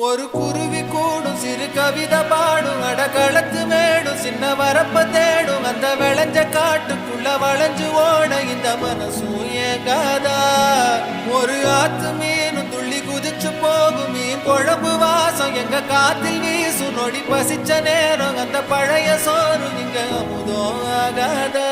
ஒரு குருவி கூடும் சிறு கவிதை பாடும் அடகளத்து மேடும் சின்ன வரப்ப தேடும் அந்த விளைஞ்ச காட்டுக்குள்ள வளைஞ்சு ஓட இந்த மனசும் ஏகாதா. ஒரு ஆத்து மீனும் துள்ளி குதிச்சு போகும் மீன் குழம்பு வாசம் எங்க காத்தில் வீசும் நொடி பசிச்ச நேரம் அந்த பழைய சோறு இங்க அமுதம் ஆகாதா.